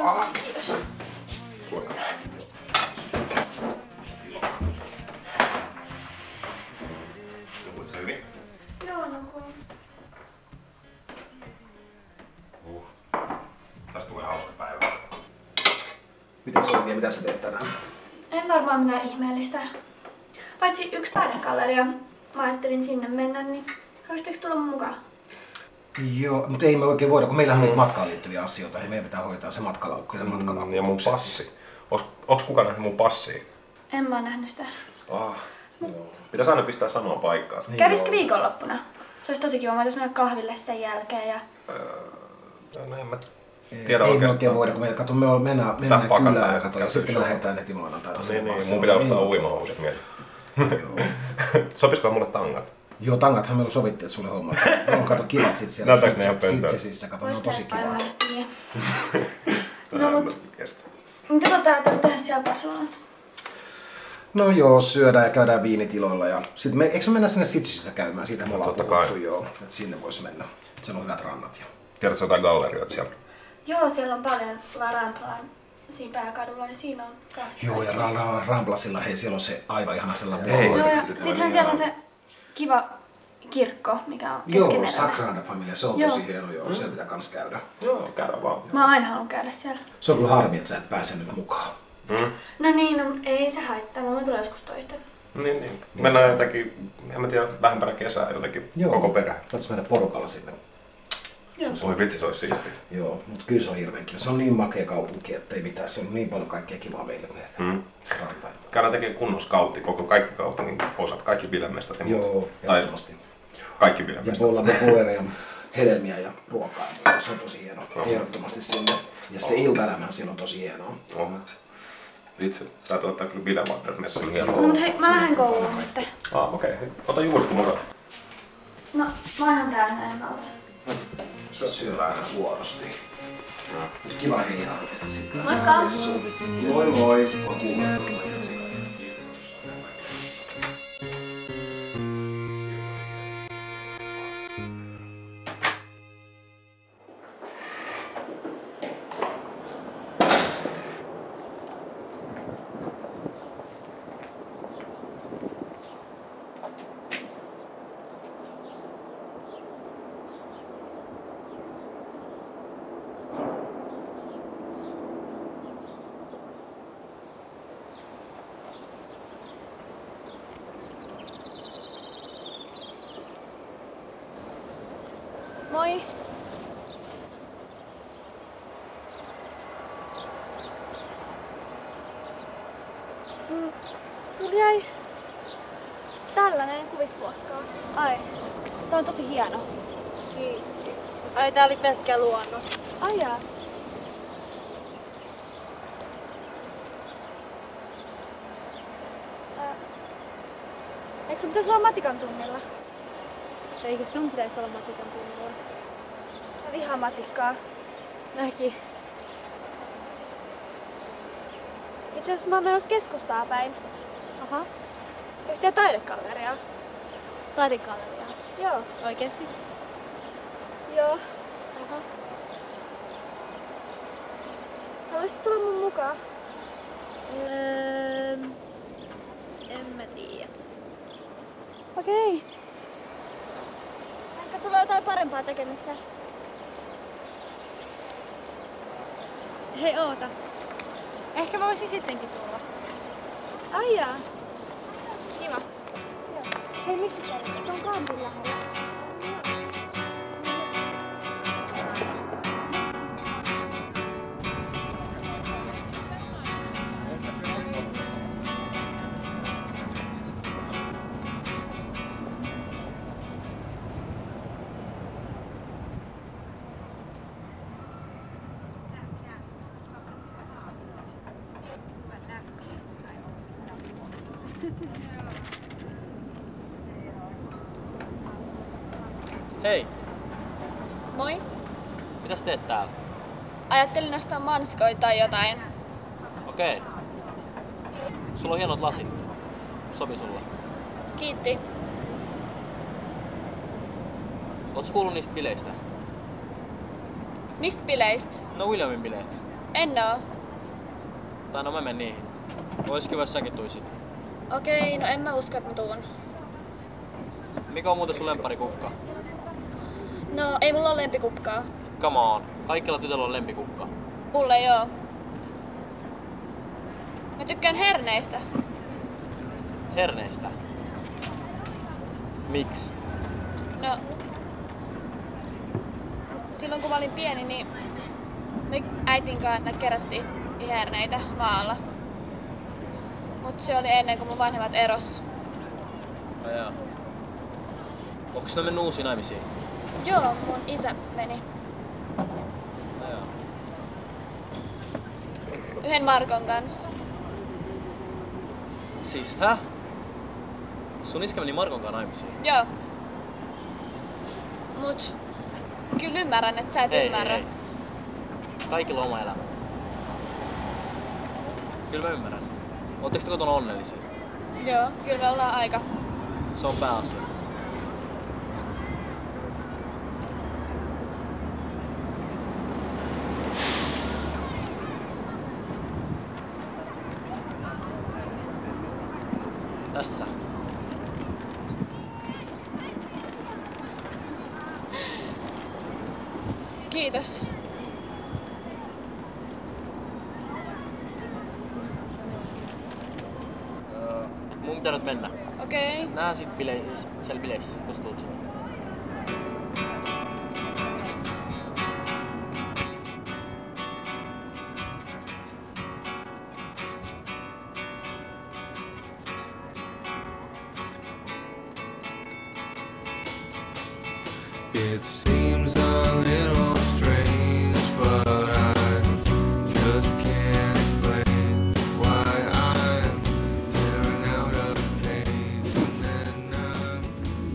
Joo, kiitos. Nukuitko hyvin? Joo, nukuin. Tästä tulee hauska päivä. Mitäs Olivia, mitä sä teet tänään? En varmaan mitään ihmeellistä. Paitsi yksi taidegalleria. Mä ajattelin sinne mennä, niin haluaisitteko tulla mun mukaan? Joo, mutta ei me oikein voida, kun meillähän on nyt matkaan liittyviä asioita ja meidän pitää hoitaa se matkalaukku ja matkalaukku. Ja mun passi. Onks kukaan nähnyt mun passia? En mä oo nähnyt sitä. Pitäis aina pistää samaan paikkaan. Niin kävisikö viikonloppuna? Se olisi tosi kiva, mä voitais mennä kahville sen jälkeen ja... No en mä tiedä ei me oikein voida, kun me mennään kylään ja sitten lähdetään heti maanantaina. Niin, mun pitää ostaa uimahousut mieli. Sopisiko mulle tangat? Joo, tangathan meillä sovittiin, että sulle hommat. On kato kivat sit siellä Sitsesissä, kato, ne on tosi kivaa. No mut, mitä te ajattelut tehdä siellä Barcelonassa? No joo, syödään ja käydään viinitiloilla ja sit eikö me mennä sinne Sitsesissä käymään? Siitä me ollaan puhuttu, joo, että sinne vois mennä. Siellä on hyvät rannat. Tiedätkö jotain gallerioita siellä? Joo, siellä on paljon La Ramplan siinä pääkadulla, niin siinä on kauheasti. Joo, ja Ramplasilla, hei, siellä on se aivan ihana sellainen. Joo, ja sittenhän siellä on se kiva kirkko, mikä on keskeneräinen. Joo, Sagrada Familia, se on tosi hieno, joo, siellä pitää kans käydä. Joo, käydä vaan. Mä oon aina halunnut käydä siellä. Se on kyllä harmi, että sä et pääse nyt mukaan. No niin, no ei se haittaa, mä voin tulla joskus toista. Niin. Mennään jotenkin, en mä tiedä, lähempänä kesää jotenkin koko perä. Voitaisiin mennä porukalla sinne. Joo. Voi vitsi, se olisi siistiä. Joo, mutta kyllä se on hirveän kiva. Se on niin makea kaupunki, että ei mitään. Se on niin paljon kaikkea kivaa meille tehdä. Käydään tekemään kunnon scoutti, kaikki kaupungin osat, kaikki bilemestat ja muut. Joo, ehdottomasti. Kaikki bilemestat. Ja voi olla ja hedelmiä ja ruokaa. Se on tosi hienoa. Ehdottomasti sinne. Ja se iltaelämähän siellä on tosi hienoa. Vitsi, sä et ottaa kyllä bilevaatteet messuilla hienoa. No mut hei, mä lähden kouluun nyt. Okei. Ota juurikku mukaan. No, mä oon ihan täynnä, en mä ota. Sä syö aina huonosti. Kiva hei ihan oikeesti sitten. Moikka! Moi moi! Mä kuulen. Moi! Sul jäi tällainen kuvisluokkaa. Ai, tää on tosi hieno. Kiitti. Ai, tää oli pelkkä luonnos. Ai jaa. Eikö sun pitäis olla matikan tunnilla? Eikö sun pitäisi olla matikan tunnilla? Mä vihaan matikkaa. Mäkin. Itse asiassa mä oon menossa keskustaa päin. Aha. Yhteen taidegalleriaan. Taidegalleriaan? Joo. Oikeesti? Joo. Aha. Haluaisit tulla mun mukaan? En mä tiedä. Okei. Ehkä sulla on jotain parempaa tekemistä? Hei, oota. Ehkä mä voisin sittenkin tulla. Ai jaa. Kiva. Joo. Hei, miksi se on kampin lähellä? Hei, Moi. mitäs teet täällä? Ajattelin ostaa manskoita tai jotain. Okei. Sulla on hienot lasit. Sopi sulle. Kiitti. Ootko kuullut niistä bileistä? Mistä bileistä? No Williamin bileet. En oo. Tai no mä menen niihin. Ois kiva, jos säkin tuisit. Okei, no en mä usko, että mä tuun. Mikä on muuten sun lempparikukka? No, ei mulla ole lempikukkaa. Come on. Kaikilla tytöllä on lempikukka. Mulle joo. Mä tykkään herneistä. Herneistä. Miksi? No, silloin kun mä olin pieni, niin me äitin kanssa kerättiin herneitä maalla. Mut se oli ennen kuin mun vanhemmat eros. Ajaa. Onks ne mennyt uusiin naimisiin? Joo, mun isä meni. Ajaa. 1 Markon kanssa. Siis, hä? Sun iskä meni Markon kanssa naimisiin? Joo. Mut kyllä ymmärrän, että sä et ymmärrä. Ei. Kaikilla on oma elämä. Kyllä mä ymmärrän. Ootteko te kotona onnellisia? Joo, kyllä me ollaan aika. Se on pääasia. Tässä. Kiitos. Mun pitää nyt mennä. Okei. Nähdään sit siellä bileissä, kun sä tulet sinne. It seems a little strange, but I just can't explain why I'm tearing out a page and then I'm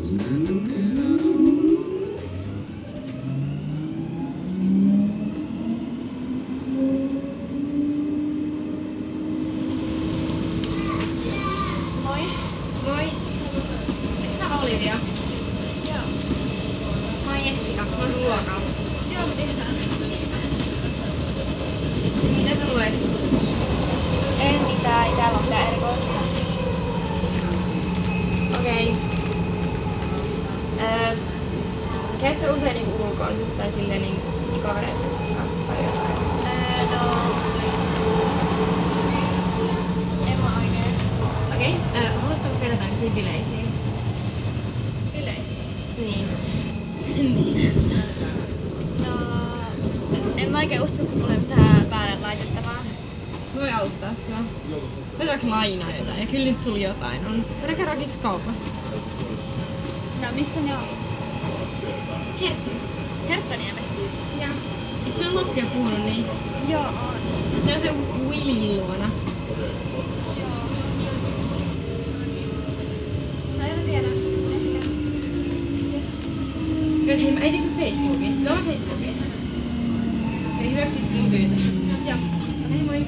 sending it Moi. Moi. Eikö sä Olivia? Joo. Mä oon Jessica. Mä oon sun luokalla. Joo, me tehdään. Mitä sä luet? En mitään, ei täällä ole mitään erikoista. Okei. Käyt sä usein niinku ulkoon tai silleen niinku kavereiden kanssa tai jotain? No, en mä oikein. Okei. Haluaisitko kerätään nyt bileisiin? Yleisiä. Niin. No, en mä oikein usko, että mulla ei mitään päälle laitettavaa. Voi auttaa sua. Voitaanko lainaa jotain? Ja kyllä nyt sulla jotain on. Voidaan käydä oikeassa kaupassa. No, missä ne on? Hertsissä. Herttoniemessä. Joo. Eikö meillä Loppia puhunut niistä? Joo, on. Ne on se Willin luona. No, en mä tiedä. Ehkä. Jos. Hei, mä etin sut Facebookista. Sä olet Facebookissa. Hei, hyväksyisit mun pyytää? Joo. Hei, moi.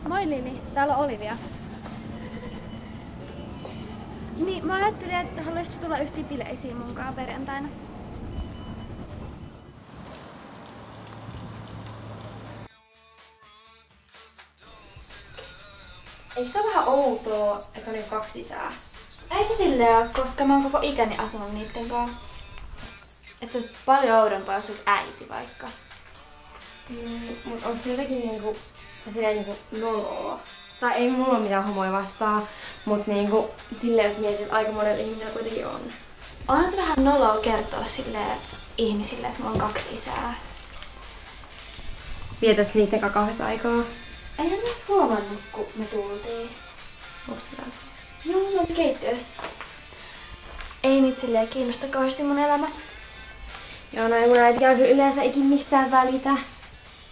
Moi Lili, täällä on Olivia. Niin, mä ajattelin, että haluaisit tulla yhtiin bileisiin munkaan perjantaina. Eikö se ole vähän outoa, että on 2 isää? Ei se silleen ole, koska mä oon koko ikäni asunut niitten kanssa. Että se olisi paljon oudompaa, jos olisi äiti vaikka. Mut onko se jotenkin niinku, noloa? Tai ei mulla ole mitään homoja vastaan, mut niinku silleen, jos mietit, että aika monella ihmisellä kuitenkin on. Onhan se vähän noloa kertoa silleen ihmisille, että mulla on 2 isää. Vietäis niitten kanssa kahdessa aikaa? Eihän mä edes huomannut, kun me tultiin. Onks se täällä? Joo, se oli keittiössä. Ei niitä silleen kiinnosta kauheasti mun elämä. Joo, no ei mun äiti käy yleensä ikin mistään välitä.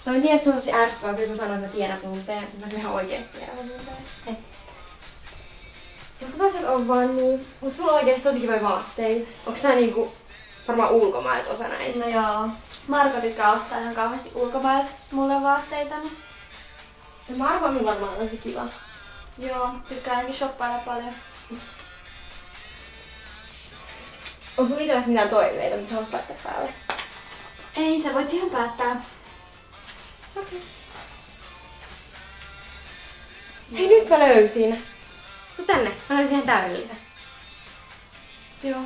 No mä tiedän, että se on tosi ärsyttävää, kyllä kun sanon, että mä tiedän tunteen. Mä kyllä ihan oikeesti tiedän tunteen. Jotkut asiat on vaan niin. Mut sulla on oikeesti tosi kivoja vaatteita. Onks nää niinku varmaan ulkomailta osa näistä? No joo. Marko tykkää ostaa ihan kauheasti ulkomailta mulle vaatteita. Niin. No Marko on varmaan tosi kiva. Joo, tykkään ainakin shoppailla paljon. Onko sulla itselläsi mitään toiveita, mitä sä haluaisit laittaa päälle? Ei, sä voit ihan päättää. Okei. Hei, nyt mä löysin. Tuu tänne, mä löysin ihan täydellisen. Joo.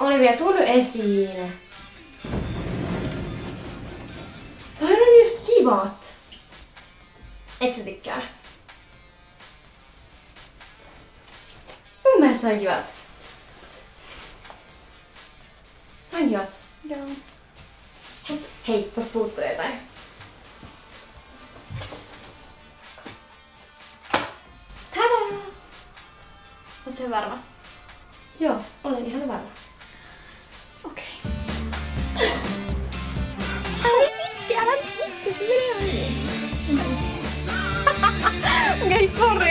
Olivia, tuu nyt esiin. Toi on just kivat. Et sä tykkää? Mun mielestä on kivat. On kivat. Joo. Hei, tossa puuttuu jotain. Tadaa! Oot sä varma? Joo, olen ihan varma. Okei. Älä vittu, se menee Okei, sori.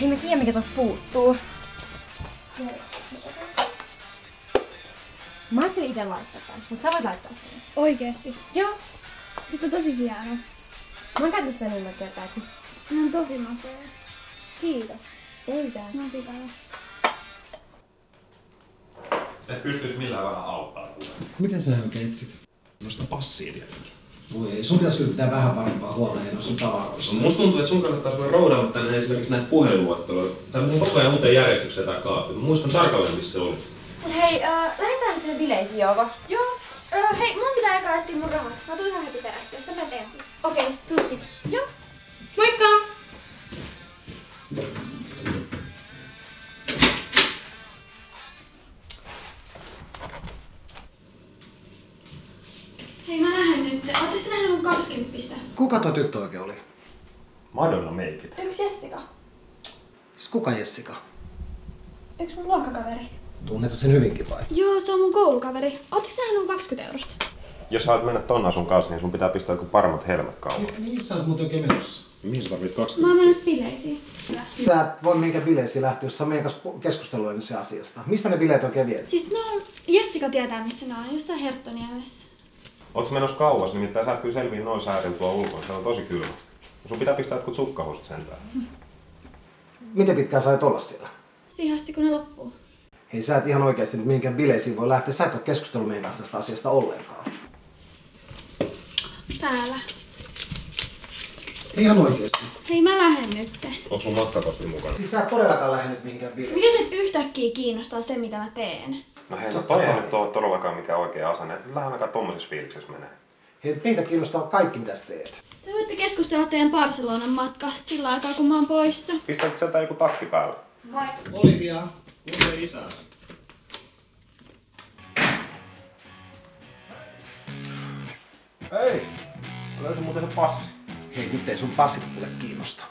Hei, mä tiedän mikä tosta puuttuu. Mä ajattelin ite laittaa tän, mut sä voit laittaa sen. Oikeesti. Joo. Sitten on tosi hieno. Mä oon käynyt sitä niin monta kertaa, että Ne on tosi makea. Kiitos. ei mitään. No pitää. Et pystyis millään vähän auttaa kuule. Miten sä oikein etsit? Noista passia tietenkin. Voi ei, sun pitäisi kyllä pitää vähän parempaa huolta ja sun tavaroista. Musta tuntuu, että sun kannattaa sulle roudata tänne esimerkiksi näitä puhelinluetteloita. Tää menee koko ajan uuteen järjestykseen tää kaappi. Mä muistan tarkalleen missä se oli. Hei, lähdetään nyt sinne bileisiin, Jouko. Joo. Hei, mun pitää eka etsiä mun rahat. Mä tuun ihan heti perästä, jos sä menet ensin. Okei, tuu sit. Joo. Moikka! Hei, mä lähden nyt. Ootteko sä nähnyt mun 20? Kuka tuo tyttö oikein oli? Madonna make it. Yks Jessica. Siis kuka Jessica? Yks mun luokkakaveri. Tunnet sä sen hyvinkin vai? Joo, se on mun koulukaveri. Ootteko sä nähnyt mun 20 €? Jos sä oot mennä ton asun kanssa, niin sun pitää pistää joku paremmat helmet kauan. Mihin sä oot muuten oikein menossa? Mihin sä tarvit 20? Mä oon menossa bileisiin. Sä et voi minkä bileisiin lähteä, jos sä meidän kanssa keskustelua nyt se asiasta. Missä ne bileet oikein viet? Siis no, Jessica tietää missä ne on, jossain Herttoniemessä. Oot sä menossa kauas, nimittäin sä et kyllä selviä noin säädellä tuo ulkoon. Se on tosi kylmä. Sun pitää pistää jotkut sukkahousut sentään. Miten pitkään sä et olla siellä? Siihen asti kun ne loppuu. Hei, sä et ihan oikeesti nyt mihinkään bileisiin voi lähteä. Sä et ole keskustellut meidän kanssa tästä asiasta ollenkaan. Täällä. Ihan oikeesti. Hei, mä lähden nyt. Onko sun matkapappi mukana? Siis sä et todellakaan lähde nyt mihinkään bileisiin. Miten se yhtäkkiä kiinnostaa se, mitä mä teen? No hei, Totta toi ei kai. nyt oo todellakaan mikään oikea asenne. Lähden aika tommosessa fiiliksessä menee. Hei, meitä kiinnostaa kaikki mitä sä teet. Te voitte keskustella teidän Barcelonan matkasta sillä aikaa, kun mä oon poissa. Pistääkö sieltä joku takki päälle? Olivia. Kuinka isäsi? Hei! Löytyi muuten se passi. Hei, nyt ei sun passit kuule kiinnosta.